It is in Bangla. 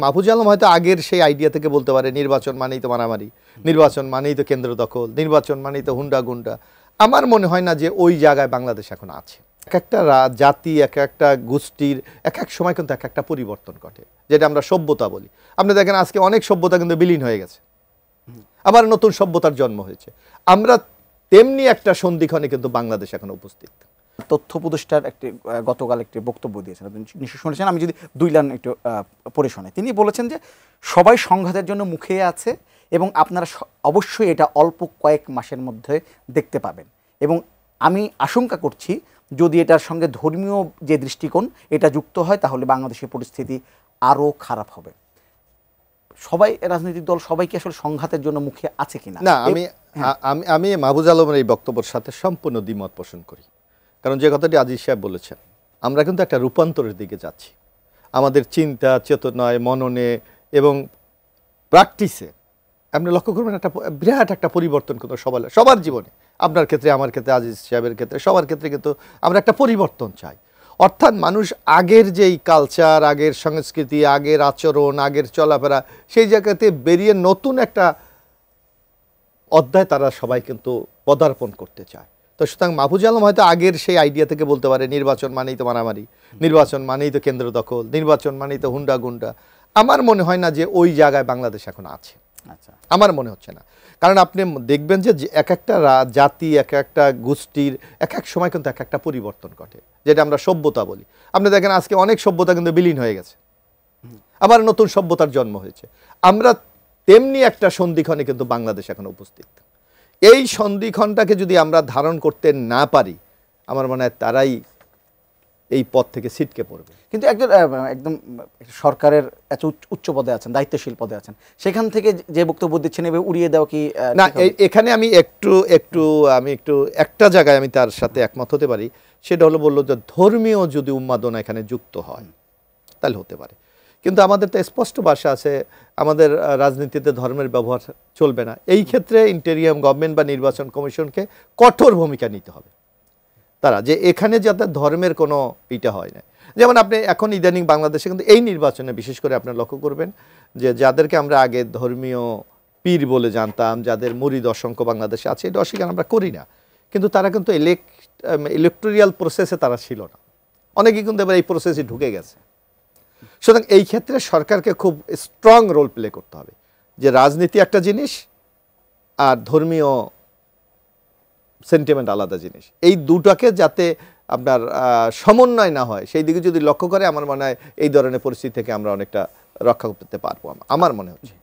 মাহফুজ আলম হয়তো আগের সেই আইডিয়া থেকে বলতে পারে নির্বাচন মানেই তো মারামারি, নির্বাচন মানেই তো কেন্দ্র দখল, নির্বাচন মানেই তো হুন্ডা গুন্ডা। আমার মনে হয় না যে ওই জায়গায় বাংলাদেশ এখন আছে। এক একটা জাতি, এক একটা গোষ্ঠীর এক এক সময় কিন্তু এক একটা পরিবর্তন ঘটে, যেটা আমরা সভ্যতা বলি। আপনি দেখেন আজকে অনেক সভ্যতা কিন্তু বিলীন হয়ে গেছে, আবার নতুন সভ্যতার জন্ম হয়েছে। আমরা তেমনি একটা সন্ধিক্ষণে কিন্তু বাংলাদেশ এখন উপস্থিত। তথ্য উপদেষ্টার একটি গতকাল একটি বক্তব্য দিয়েছেন, আপনি নিশ্চয়ই শুনেছেন। আমি যদি দুই লাইন একটু পড়ে শোনাই। তিনি বলেছেন যে সবাই সংঘাতের জন্য মুখে আছে এবং আপনারা অবশ্যই এটা অল্প কয়েক মাসের মধ্যে দেখতে পাবেন, এবং আমি আশঙ্কা করছি যদি এটার সঙ্গে ধর্মীয় যে দৃষ্টিকোণ এটা যুক্ত হয় তাহলে বাংলাদেশের পরিস্থিতি আরও খারাপ হবে। সবাই রাজনৈতিক দল সবাই কি আসলে সংঘাতের জন্য মুখে আছে কিনা? না, আমি মাহফুজ আলমের এই বক্তব্যের সাথে সম্পূর্ণ দ্বিমত পোষণ করি। কারণ যে কথাটি আজিজ সাহেব বলেছেন, আমরা কিন্তু একটা রূপান্তরের দিকে যাচ্ছি। আমাদের চিন্তা চেতনায়, মননে এবং প্র্যাকটিসে আপনি লক্ষ্য করবেন একটা বিরাট একটা পরিবর্তন কিন্তু সবার জীবনে, আপনার ক্ষেত্রে, আমার ক্ষেত্রে, আজিজ সাহেবের ক্ষেত্রে, সবার ক্ষেত্রে কিন্তু আমরা একটা পরিবর্তন চাই। অর্থাৎ মানুষ আগের যেই কালচার, আগের সংস্কৃতি, আগের আচরণ, আগের চলাফেরা, সেই জায়গাতে বেরিয়ে নতুন একটা অধ্যায় তারা সবাই কিন্তু পদার্পণ করতে চায়। তো সুতরাং মাহফুজ আলম হয়তো আগের সেই আইডিয়া থেকে বলতে পারে নির্বাচন মানেই তো মারামারি, নির্বাচন মানেই তো কেন্দ্র দখল, নির্বাচন মানেই তো হুন্ডা গুন্ডা। আমার মনে হয় না যে ওই জায়গায় বাংলাদেশ এখন আছে। আচ্ছা, আমার মনে হচ্ছে না। কারণ আপনি দেখবেন যে এক একটা জাতি, এক একটা গোষ্ঠীর এক এক সময় কিন্তু এক একটা পরিবর্তন ঘটে, যেটা আমরা সভ্যতা বলি। আপনি দেখেন আজকে অনেক সভ্যতা কিন্তু বিলীন হয়ে গেছে, আবার নতুন সভ্যতার জন্ম হয়েছে। আমরা তেমনি একটা সন্ধিক্ষণে কিন্তু বাংলাদেশ এখন উপস্থিত। এই সন্ধিক্ষণটাকে যদি আমরা ধারণ করতে না পারি, আমার মনে হয় তারাই এই পথ থেকে ছিটকে পড়বে। কিন্তু একদম সরকারের এত উচ্চ পদে আছেন, দায়িত্বশীল পদে আছেন, সেখান থেকে যে বক্তব্য দিচ্ছেন এভাবে উড়িয়ে দেওয়া কি না? এখানে আমি একটু একটা জায়গায় আমি তার সাথে একমত হতে পারি। সেটা হলো, বললো যে ধর্মীয় যদি উন্মাদনা এখানে যুক্ত হয় তাহলে হতে পারে, কিন্তু আমাদের তো স্পষ্ট ভাষা আছে, আমাদের রাজনীতিতে ধর্মের ব্যবহার চলবে না। এই ক্ষেত্রে ইন্টেরিয়াম গভর্নমেন্ট বা নির্বাচন কমিশনকে কঠোর ভূমিকা নিতে হবে, তারা যে এখানে যাতে ধর্মের কোনো ইটা হয় না। যেমন আপনি এখন ইদানিং বাংলাদেশে কিন্তু এই নির্বাচনে বিশেষ করে আপনার লক্ষ্য করবেন যে যাদেরকে আমরা আগে ধর্মীয় পীর বলে জানতাম, যাদের মুরিদ অসংখ্য বাংলাদেশে আছে, এটা অস্বীকার আমরা করি না, কিন্তু তারা কিন্তু ইলেকটোরিয়াল প্রসেসে তারা ছিল না। অনেকেই কিন্তু এবার এই প্রসেসে ঢুকে গেছে। সুতরাং এই ক্ষেত্রে সরকারকে খুব স্ট্রং রোল প্লে করতে হবে যে রাজনীতি একটা জিনিস আর ধর্মীয় সেন্টিমেন্ট আলাদা জিনিস, এই দুটাকে যাতে আপনার সমন্বয় না হয় সেই দিকে যদি লক্ষ্য করে, আমার মনে হয় এই ধরনের পরিস্থিতি থেকে আমরা অনেকটা রক্ষা করতে পারবো, আমার মনে হচ্ছে।